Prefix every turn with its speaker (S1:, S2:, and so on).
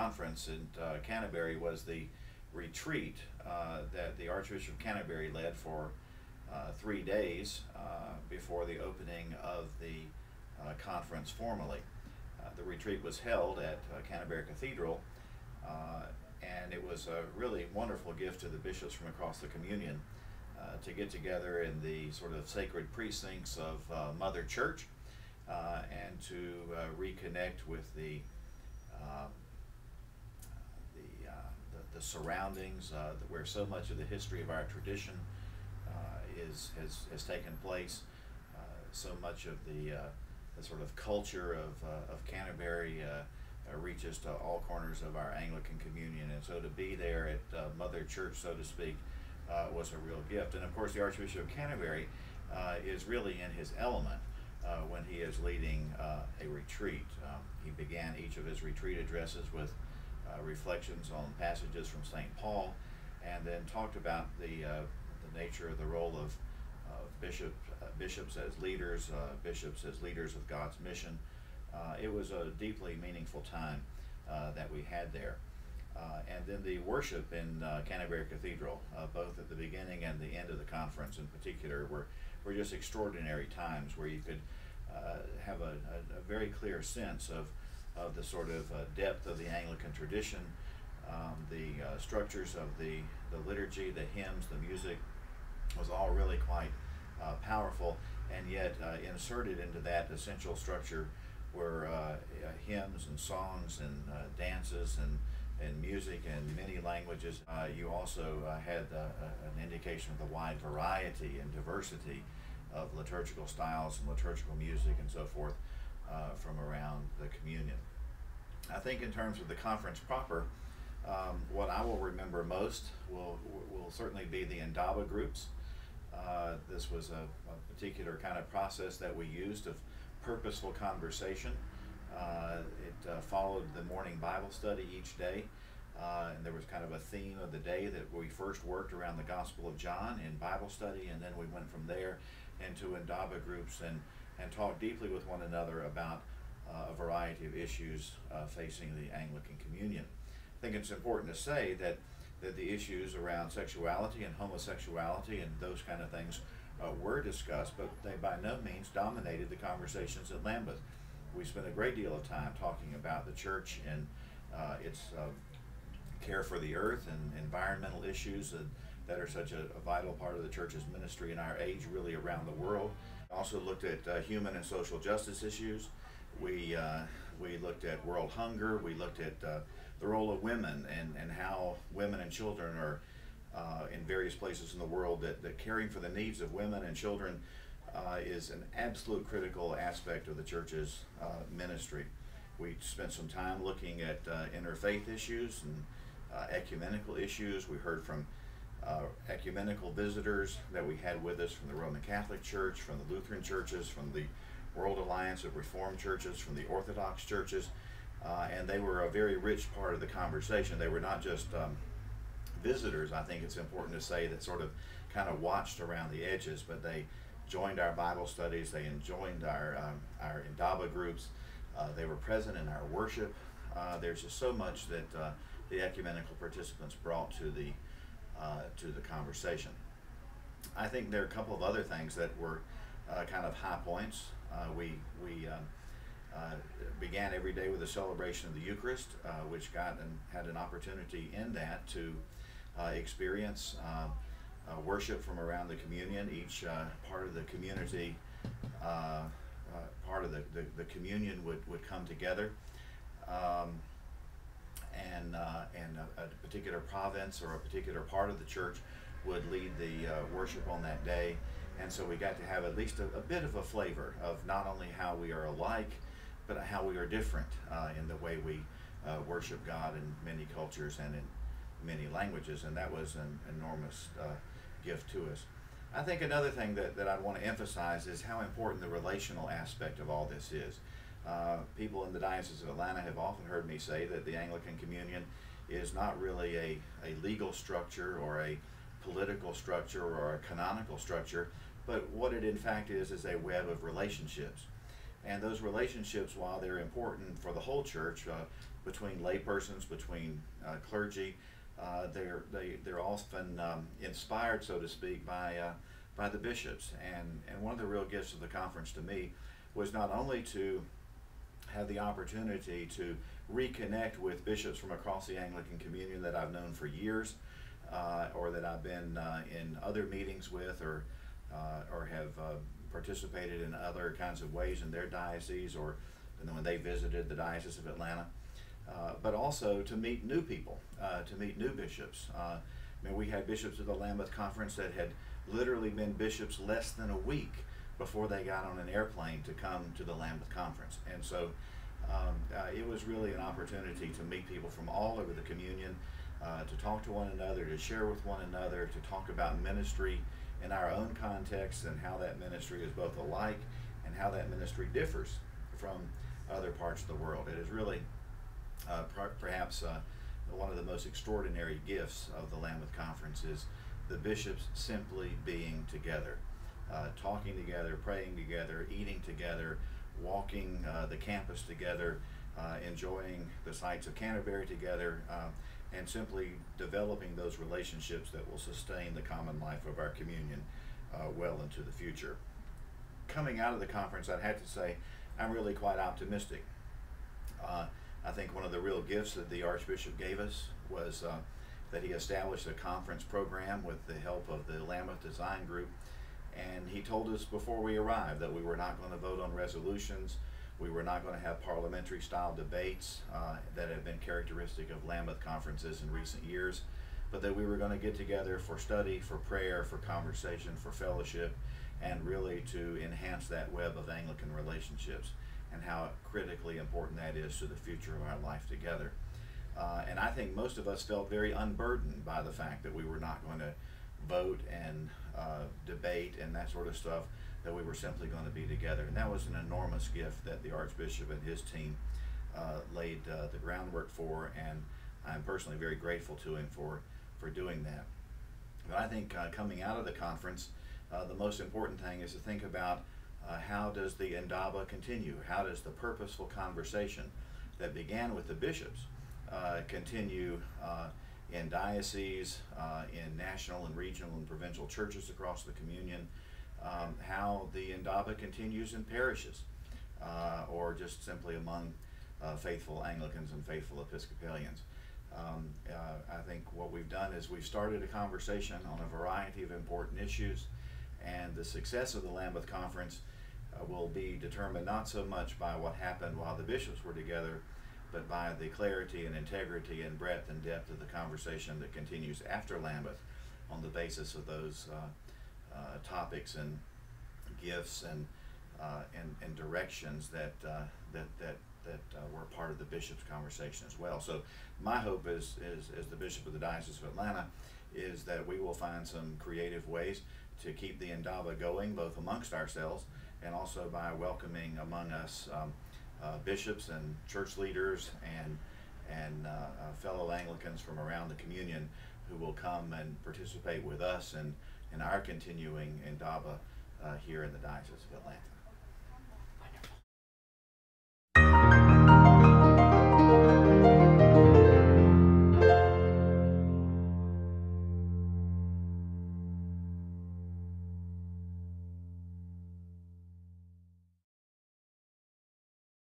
S1: Conference in Canterbury was the retreat that the Archbishop of Canterbury led for 3 days before the opening of the conference formally. The retreat was held at Canterbury Cathedral, and it was a really wonderful gift to the bishops from across the communion to get together in the sort of sacred precincts of Mother Church and to reconnect with the surroundings where so much of the history of our tradition has taken place. So much of the sort of culture of Canterbury reaches to all corners of our Anglican communion, and so to be there at Mother Church, so to speak, was a real gift. And of course the Archbishop of Canterbury is really in his element when he is leading a retreat. He began each of his retreat addresses with reflections on passages from St. Paul, and then talked about the nature of the role of bishops as leaders, bishops as leaders of God's mission. It was a deeply meaningful time that we had there. And then the worship in Canterbury Cathedral, both at the beginning and the end of the conference in particular, were just extraordinary times where you could have a very clear sense of the sort of depth of the Anglican tradition, the structures of the liturgy, the hymns, the music was all really quite powerful, and yet inserted into that essential structure were hymns and songs and dances and music in many languages. You also had an indication of the wide variety and diversity of liturgical styles and liturgical music and so forth from around the communion. I think in terms of the conference proper, what I will remember most will certainly be the Indaba groups. This was a particular kind of process that we used of purposeful conversation. It followed the morning Bible study each day, and there was kind of a theme of the day that we first worked around the Gospel of John in Bible study, and then we went from there into Indaba groups and talked deeply with one another about a variety of issues facing the Anglican communion. I think it's important to say that the issues around sexuality and homosexuality and those kind of things were discussed, but they by no means dominated the conversations at Lambeth. We spent a great deal of time talking about the church and its care for the earth and environmental issues that are such a vital part of the church's ministry in our age, really around the world. Also looked at human and social justice issues. We looked at world hunger. We looked at the role of women and how women and children are in various places in the world, that caring for the needs of women and children is an absolute critical aspect of the church's ministry. We spent some time looking at interfaith issues and ecumenical issues. We heard from ecumenical visitors that we had with us from the Roman Catholic Church, from the Lutheran churches, from the World Alliance of Reformed Churches, from the Orthodox churches, and they were a very rich part of the conversation. They were not just visitors, I think it's important to say, that sort of kind of watched around the edges, but they joined our Bible studies, they joined our Indaba groups, they were present in our worship. There's just so much that the ecumenical participants brought to the conversation. I think there are a couple of other things that were kind of high points. We began every day with a celebration of the Eucharist, which had an opportunity in that to experience worship from around the communion. Each part of the community, part of the communion would come together, and a particular province or a particular part of the church would lead the worship on that day. And so we got to have at least a bit of a flavor of not only how we are alike, but how we are different in the way we worship God in many cultures and in many languages, and that was an enormous gift to us. I think another thing that I want to emphasize is how important the relational aspect of all this is. People in the Diocese of Atlanta have often heard me say that the Anglican Communion is not really a legal structure or a political structure or a canonical structure, but what it in fact is a web of relationships. And those relationships, while they're important for the whole church, between laypersons, between clergy, they're often inspired, so to speak, by the bishops. And one of the real gifts of the conference to me was not only to have the opportunity to reconnect with bishops from across the Anglican communion that I've known for years, or that I've been in other meetings with, or have participated in other kinds of ways in their diocese, or when they visited the Diocese of Atlanta, but also to meet new people, to meet new bishops. I mean, we had bishops of the Lambeth Conference that had literally been bishops less than a week before they got on an airplane to come to the Lambeth Conference. And so it was really an opportunity to meet people from all over the communion, to talk to one another, to share with one another, to talk about ministry in our own context and how that ministry is both alike and how that ministry differs from other parts of the world. It is really perhaps one of the most extraordinary gifts of the Lambeth Conference is the bishops simply being together, talking together, praying together, eating together, walking the campus together, enjoying the sights of Canterbury together, and simply developing those relationships that will sustain the common life of our communion well into the future. Coming out of the conference, I'd have to say I'm really quite optimistic. I think one of the real gifts that the Archbishop gave us was that he established a conference program with the help of the Lambeth Design Group, and he told us before we arrived that we were not going to vote on resolutions, we were not going to have parliamentary style debates that have been characteristic of Lambeth conferences in recent years, but that we were going to get together for study, for prayer, for conversation, for fellowship, and really to enhance that web of Anglican relationships, and how critically important that is to the future of our life together. And I think most of us felt very unburdened by the fact that we were not going to vote and debate and that sort of stuff, that we were simply going to be together. And that was an enormous gift that the Archbishop and his team laid the groundwork for, and I'm personally very grateful to him for doing that. But I think coming out of the conference, the most important thing is to think about how does the Indaba continue? How does the purposeful conversation that began with the bishops continue in dioceses, in national and regional and provincial churches across the communion, how the Indaba continues in parishes, or just simply among faithful Anglicans and faithful Episcopalians. I think what we've done is we've started a conversation on a variety of important issues, and the success of the Lambeth Conference will be determined not so much by what happened while the bishops were together, but by the clarity and integrity and breadth and depth of the conversation that continues after Lambeth on the basis of those topics and gifts and directions that were part of the bishop's conversation as well. So my hope is as the Bishop of the Diocese of Atlanta, is that we will find some creative ways to keep the Indaba going, both amongst ourselves and also by welcoming among us bishops and church leaders and fellow Anglicans from around the communion who will come and participate with us in our continuing Indaba here in the Diocese of Atlanta.